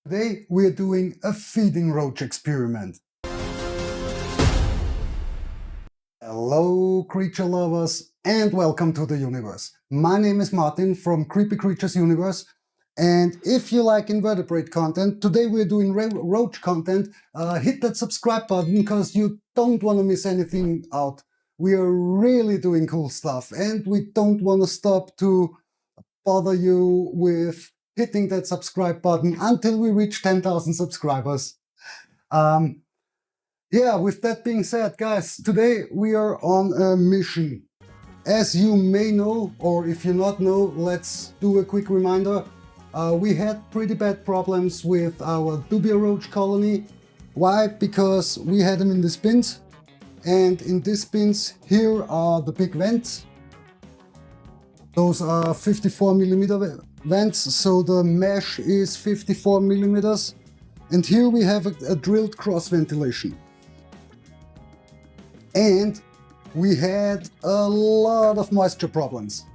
Today we're doing a feeding roach experiment. Hello creature lovers and welcome to the universe. My name is Martin from Creepy Creatures Universe, and if you like invertebrate content, today we're doing roach content. Hit that subscribe button because you don't want to miss anything out. We are really doing cool stuff and we don't want to stop to bother you with hitting that subscribe button until we reach 10,000 subscribers. Yeah, with that being said, guys, today we are on a mission. As you may know, or if you not know, let's do a quick reminder. We had pretty bad problems with our Dubia Roach colony. Why? Because we had them in these bins, and in these bins here are the big vents. Those are 54 millimeter vents, so the mesh is 54 millimeters. And here we have a drilled cross ventilation. And we had a lot of moisture problems.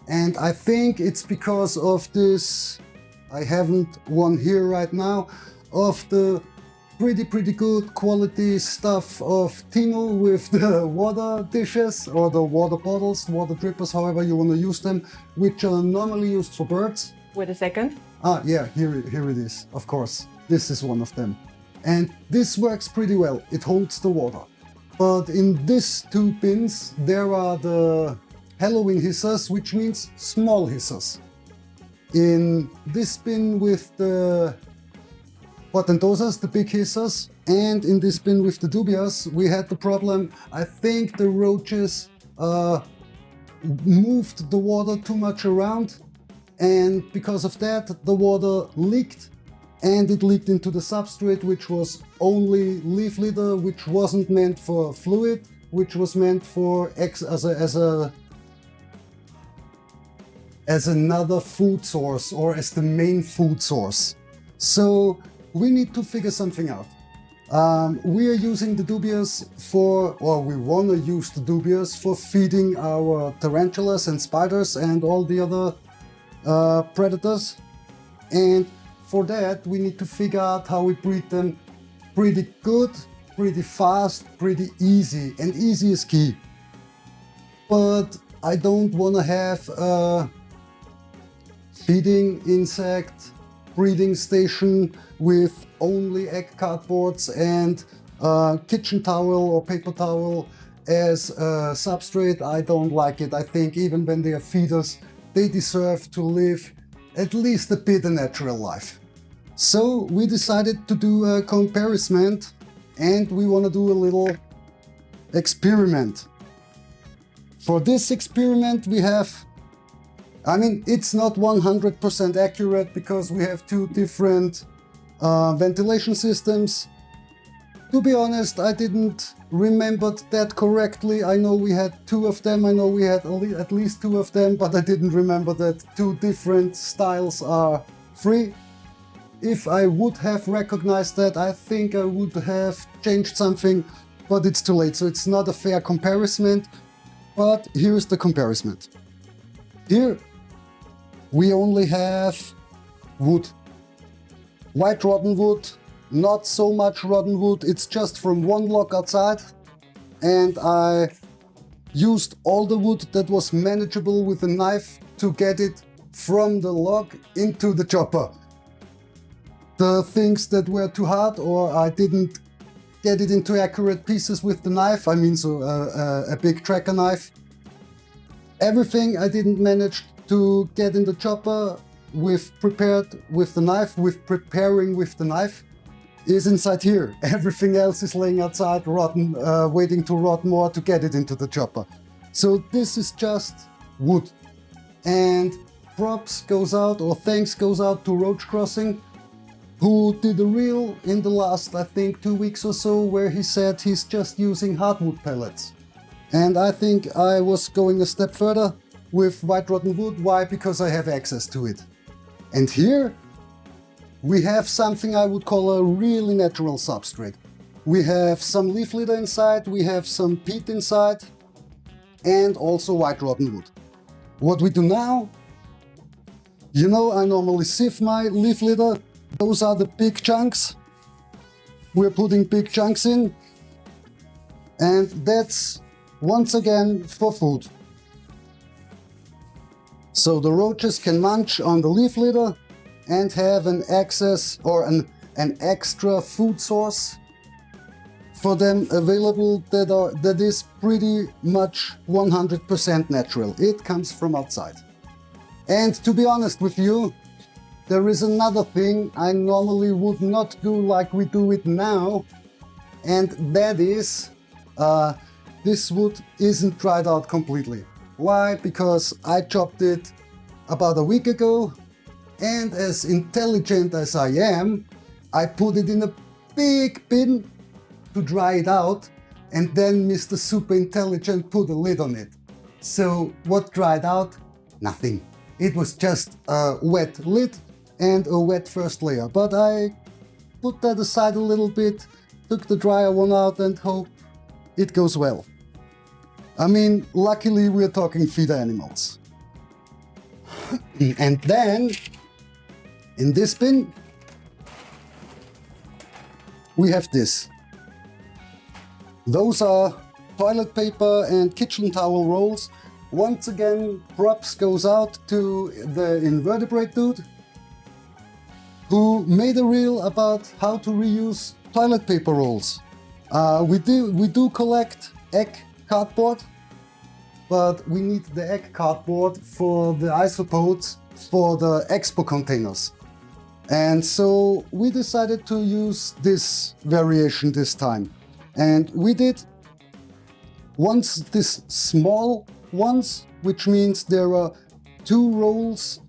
And I think it's because of this, I haven't one here right now, of the pretty good quality stuff of Timo with the water dishes or the water bottles, water drippers, however you want to use them, which are normally used for birds. Wait a second. Ah, yeah, here it is, of course. This is one of them. And this works pretty well. It holds the water. But in these two bins, there are the Halloween hissers, which means small hissers. In this bin with the Portentosas, the big hissers, and in this bin with the Dubias, we had the problem. I think the roaches moved the water too much around, and because of that, the water leaked, and it leaked into the substrate, which was only leaf litter, which wasn't meant for fluid, which was meant for as another food source or as the main food source. So we need to figure something out. We are using the Dubias we want to use the Dubias for feeding our tarantulas and spiders and all the other predators. And for that, we need to figure out how we breed them pretty good, pretty fast, pretty easy. And easy is key. But I don't want to have a feeding insect breeding station with only egg cardboards and kitchen towel or paper towel as a substrate. I don't like it. I think even when they are feeders, they deserve to live at least a bit a natural life. So we decided to do a comparison, and we want to do a little experiment. For this experiment we have, it's not 100% accurate because we have two different ventilation systems. To be honest, I didn't remember that correctly. I know we had two of them, I know we had at least two of them, but I didn't remember that two different styles are free. If I would have recognized that, I think I would have changed something, but it's too late, so it's not a fair comparison. But here's the comparison. Here we only have wood. White rotten wood, not so much rotten wood, it's just from one log outside. And I used all the wood that was manageable with a knife to get it from the log into the chopper. The things that were too hard or I didn't get it into accurate pieces with the knife, a big tracker knife. Everything I didn't manage to get in the chopper preparing with the knife is inside here. Everything else is laying outside, rotten, waiting to rot more to get it into the chopper. So this is just wood. And props goes out, or thanks goes out to Roach Crossing, who did a reel in the last, I think, 2 weeks or so, where he said he's just using hardwood pellets. And I think I was going a step further with white rotten wood. Why? Because I have access to it. And here we have something I would call a really natural substrate. We have some leaf litter inside, we have some peat inside, and also white rotten wood. What we do now, I normally sieve my leaf litter, Those are the big chunks. We're putting big chunks in, and that's once again for food. So the roaches can munch on the leaf litter and have an access or an extra food source for them available that is pretty much 100% natural. It comes from outside. And to be honest with you, there is another thing I normally would not do like we do it now, and that is this wood isn't dried out completely. Why? Because I chopped it about a week ago, and as intelligent as I am, I put it in a big bin to dry it out, and then Mr. Super Intelligent put a lid on it. So what dried out? Nothing. It was just a wet lid and a wet first layer. But I put that aside a little bit, took the drier one out and hope it goes well. I mean, luckily we're talking feeder animals. And then, in this bin, we have this. Those are toilet paper and kitchen towel rolls. Once again, props goes out to the Invertebrate dude who made a reel about how to reuse toilet paper rolls. We do collect egg cardboard, but we need the egg cardboard for the isopods for the expo containers. And so we decided to use this variation this time. And we did once this small ones, which means there are 2 rolls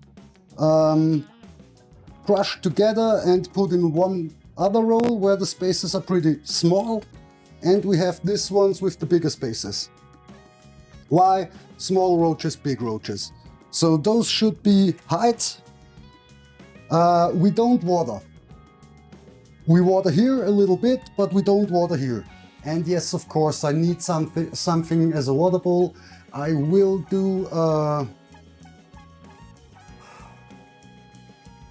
crushed together and put in one other roll where the spaces are pretty small, and we have these ones with the bigger spaces. Why? Small roaches, big roaches. So those should be heights. We don't water. We water here a little bit, but we don't water here. And yes, of course, I need something as a water bowl. I will do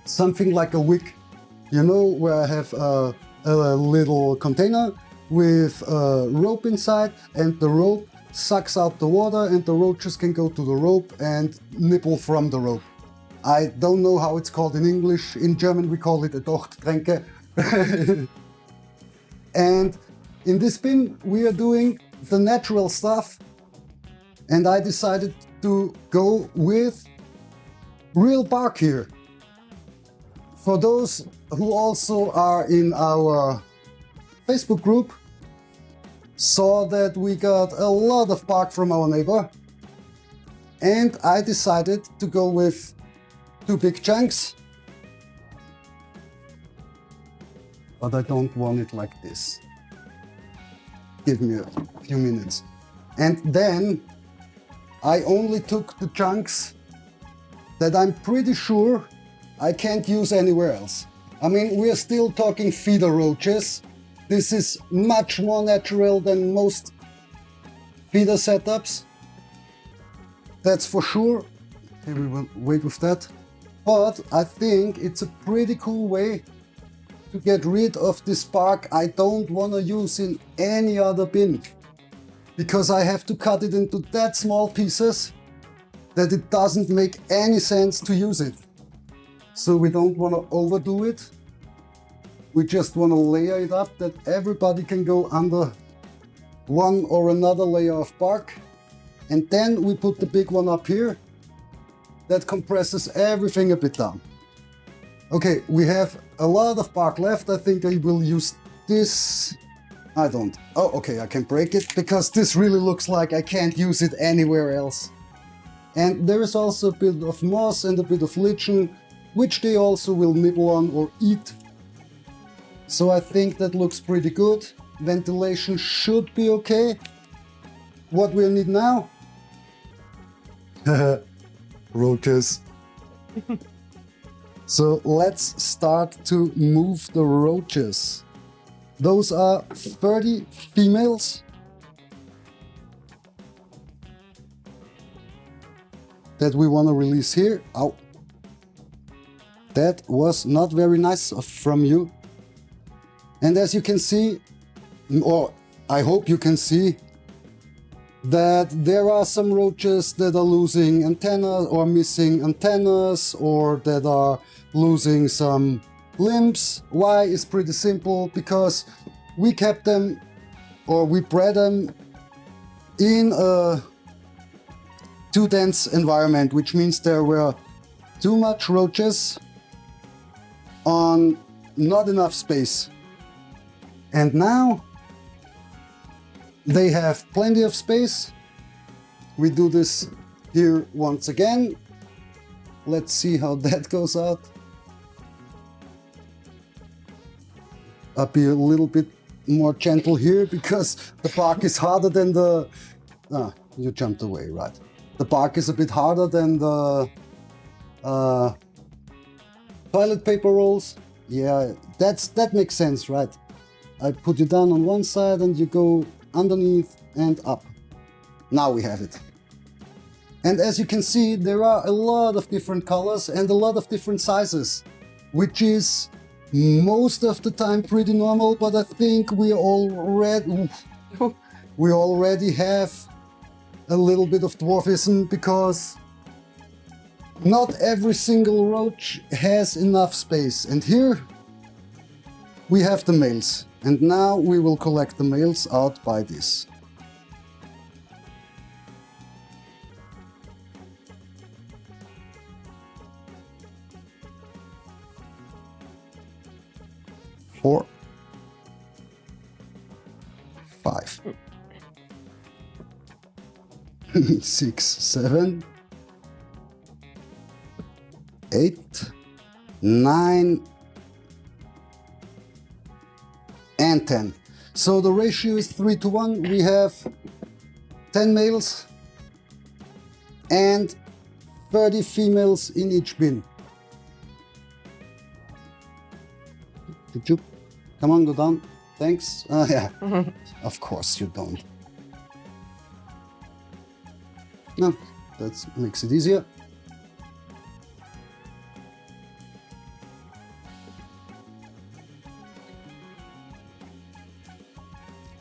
something like a wick, you know, where I have a little container with a rope inside, and the rope sucks out the water and the roaches can go to the rope and nibble from the rope. I don't know how it's called in English. In German we call it a Dochttränke. And in this bin we are doing the natural stuff, and I decided to go with real bark here. For those who also are in our Facebook group, saw that we got a lot of bark from our neighbor, and I decided to go with 2 big chunks, but I don't want it like this. Give me a few minutes. And then I only took the chunks that I'm pretty sure I can't use anywhere else. I mean, we're still talking feeder roaches. This is much more natural than most feeder setups. That's for sure. Okay, we will wait with that. But I think it's a pretty cool way to get rid of this bark I don't want to use in any other bin, because I have to cut it into that small pieces that it doesn't make any sense to use it. So we don't want to overdo it. We just want to layer it up that everybody can go under one or another layer of bark. And then we put the big one up here that compresses everything a bit down. Okay, we have a lot of bark left. I think I will use this. I don't. Oh, okay, I can break it because this really looks like I can't use it anywhere else. And there is also a bit of moss and a bit of lichen, which they also will nibble on or eat. So I think that looks pretty good. Ventilation should be okay. What we'll need now? Roaches. So let's start to move the roaches. Those are 30 females that we want to release here. Ow. That was not very nice from you. And as you can see, or I hope you can see, that there are some roaches that are losing antennas or missing antennas, or that are losing some limbs. Why is pretty simple, because we kept them, or we bred them in a too dense environment, which means there were too much roaches on not enough space. And now they have plenty of space. We do this here once again. Let's see how that goes out. I'll be a little bit more gentle here because the bark is harder than the... Ah, you jumped away, right. The bark is a bit harder than the toilet paper rolls. Yeah, that makes sense, right? I put you down on one side and you go underneath and up. Now we have it. And as you can see, there are a lot of different colors and a lot of different sizes, which is most of the time pretty normal, but I think we already have a little bit of dwarfism, because not every single roach has enough space. And here we have the males. And now we will collect the males out by this. Four, 5, 6, 7, 8, 9, and 10. So the ratio is 3 to 1. We have 10 males and 30 females in each bin. Did you? Come on, go down. Thanks. Yeah. Of course you don't. No, that makes it easier.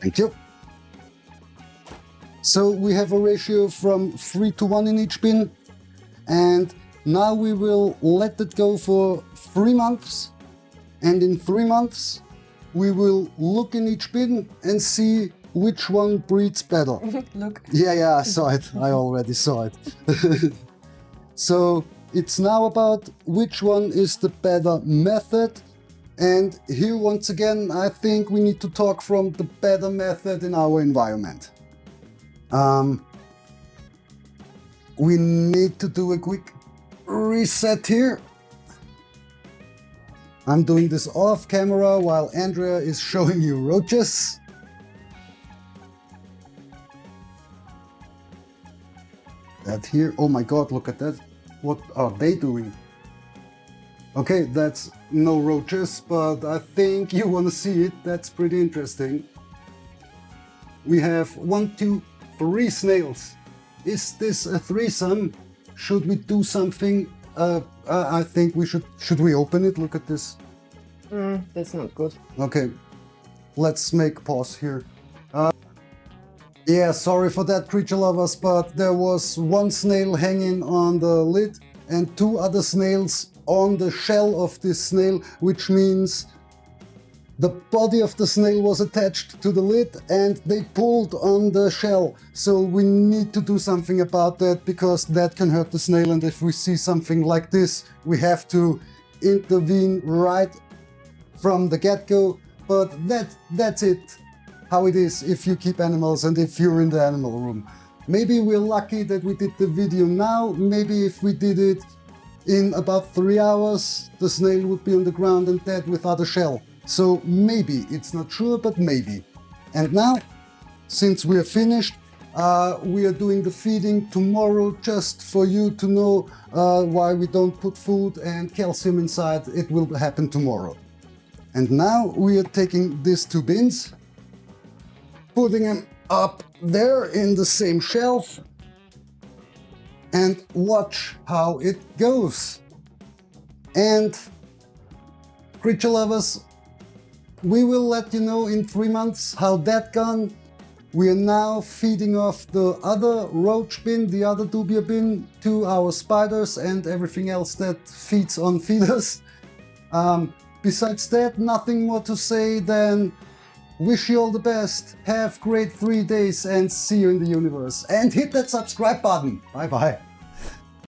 Thank you. So we have a ratio from 3 to 1 in each bin, and now we will let it go for 3 months, and in 3 months we will look in each bin and see which one breeds better. Look. Yeah, I saw it. I already saw it. So it's now about which one is the better method. And here once again, I think we need to talk from the better method in our environment. We need to do a quick reset here. I'm doing this off camera while Andrea is showing you roaches. That here, oh my god, look at that. What are they doing? Okay, that's no roaches, but I think you want to see it. That's pretty interesting. We have 1, 2, 3 snails. Is this a threesome? Should we do something? I think we should we open it? Look at this. That's not good. Okay, let's make pause here. Yeah, sorry for that, creature lovers, but there was 1 snail hanging on the lid and 2 other snails on the shell of this snail, which means the body of the snail was attached to the lid and they pulled on the shell. So we need to do something about that, because that can hurt the snail, and if we see something like this, we have to intervene right from the get-go. But that's it, how it is if you keep animals and if you're in the animal room. Maybe we're lucky that we did the video now. Maybe if we did it in about 3 hours, the snail would be on the ground and dead without a shell. So maybe, it's not sure, but maybe. And now, since we're finished, we are doing the feeding tomorrow, just for you to know why we don't put food and calcium inside. It will happen tomorrow. And now we are taking these 2 bins, putting them up there in the same shelf, and watch how it goes. And creature lovers, we will let you know in 3 months how that gone. We are now feeding off the other roach bin, the other Dubia bin, to our spiders and everything else that feeds on feeders. Besides that, nothing more to say than wish you all the best, have great 3 days, and see you in the universe. And hit that subscribe button. Bye bye.